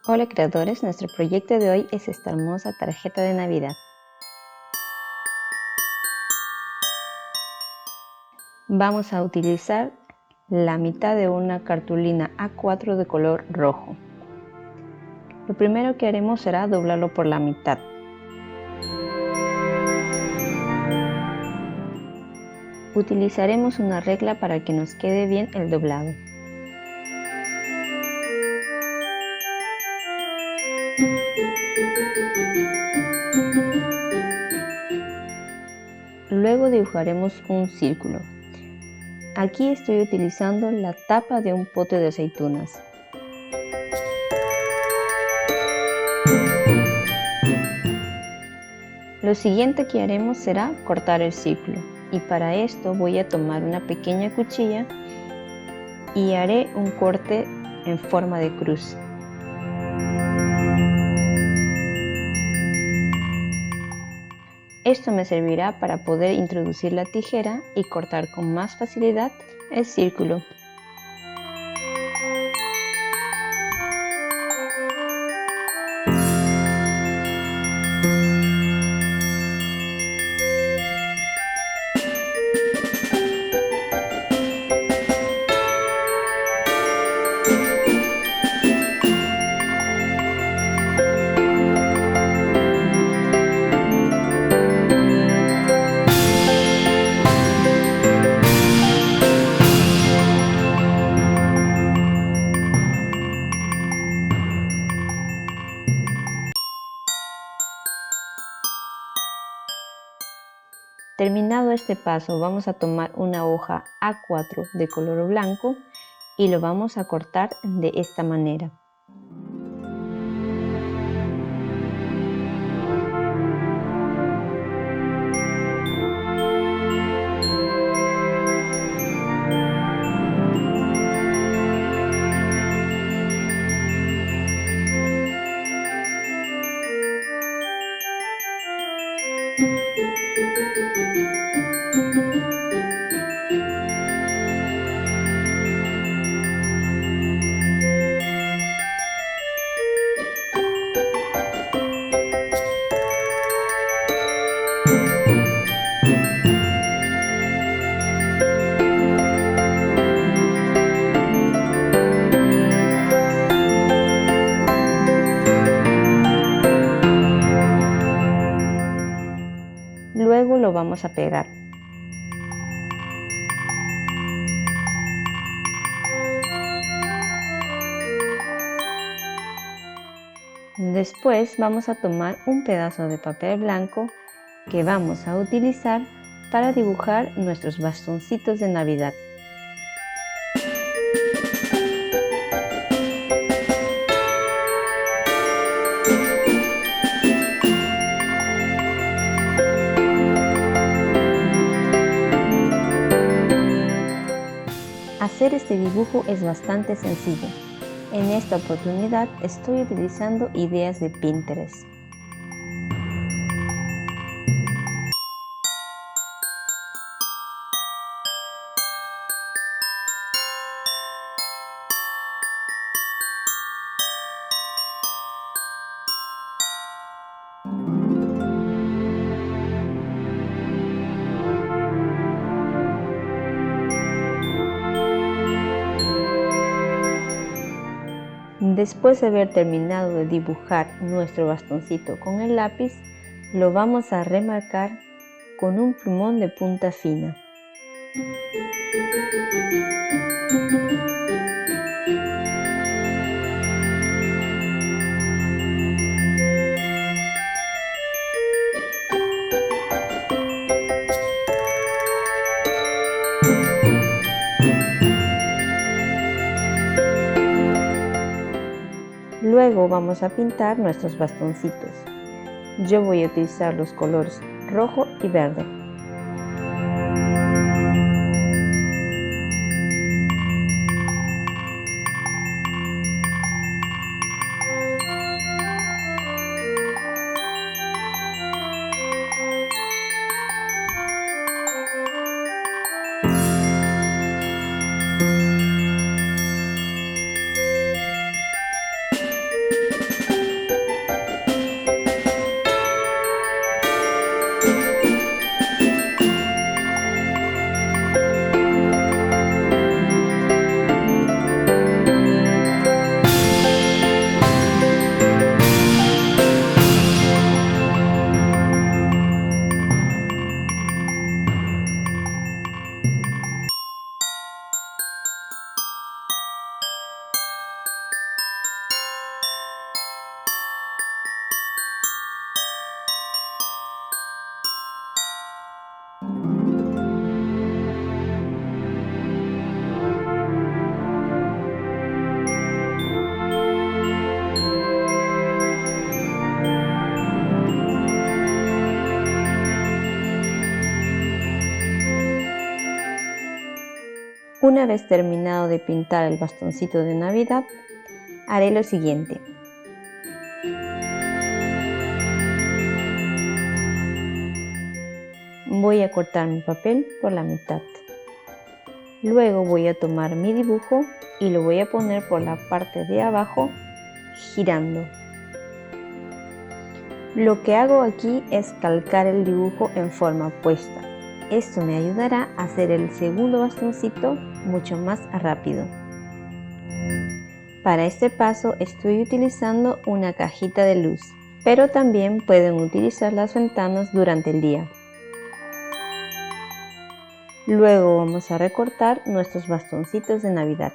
Hola creadores, nuestro proyecto de hoy es esta hermosa tarjeta de Navidad. Vamos a utilizar la mitad de una cartulina A4 de color rojo. Lo primero que haremos será doblarlo por la mitad. Utilizaremos una regla para que nos quede bien el doblado. Luego dibujaremos un círculo. Aquí estoy utilizando la tapa de un pote de aceitunas. Lo siguiente que haremos será cortar el círculo, y para esto voy a tomar una pequeña cuchilla y haré un corte en forma de cruz. Esto me servirá para poder introducir la tijera y cortar con más facilidad el círculo. Terminado este paso, vamos a tomar una hoja A4 de color blanco y lo vamos a cortar de esta manera. Luego lo vamos a pegar. Después vamos a tomar un pedazo de papel blanco que vamos a utilizar para dibujar nuestros bastoncitos de Navidad. Hacer este dibujo es bastante sencillo. En esta oportunidad estoy utilizando ideas de Pinterest. Después de haber terminado de dibujar nuestro bastoncito con el lápiz, lo vamos a remarcar con un plumón de punta fina. Luego vamos a pintar nuestros bastoncitos. Yo voy a utilizar los colores rojo y verde. Una vez terminado de pintar el bastoncito de Navidad, haré lo siguiente. Voy a cortar mi papel por la mitad. Luego voy a tomar mi dibujo y lo voy a poner por la parte de abajo, girando. Lo que hago aquí es calcar el dibujo en forma opuesta. Esto me ayudará a hacer el segundo bastoncito mucho más rápido. Para este paso estoy utilizando una cajita de luz, pero también pueden utilizar las ventanas durante el día. Luego vamos a recortar nuestros bastoncitos de Navidad.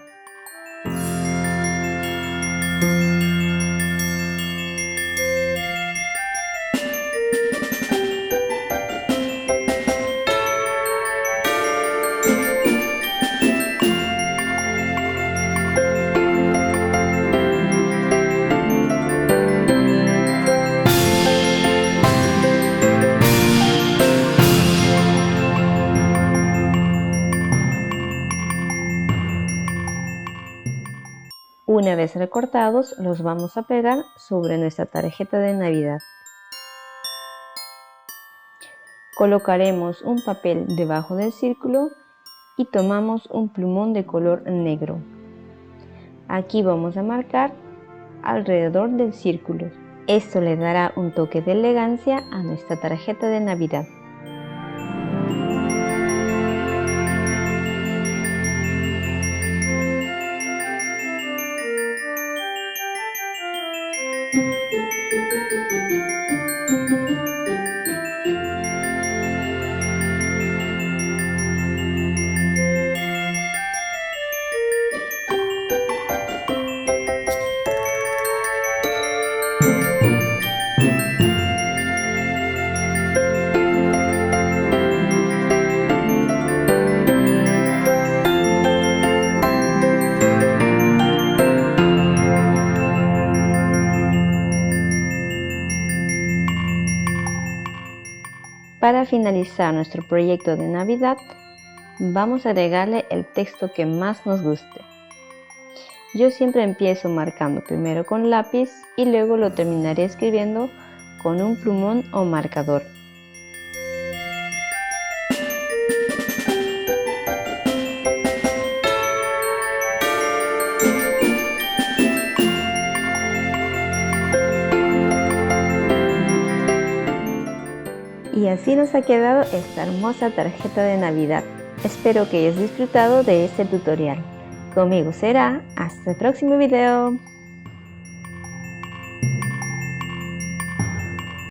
Una vez recortados, los vamos a pegar sobre nuestra tarjeta de Navidad. Colocaremos un papel debajo del círculo y tomamos un plumón de color negro. Aquí vamos a marcar alrededor del círculo. Esto le dará un toque de elegancia a nuestra tarjeta de Navidad. Para finalizar nuestro proyecto de Navidad, vamos a agregarle el texto que más nos guste. Yo siempre empiezo marcando primero con lápiz y luego lo terminaré escribiendo con un plumón o marcador. Y así nos ha quedado esta hermosa tarjeta de Navidad. Espero que hayas disfrutado de este tutorial. Conmigo será hasta el próximo video.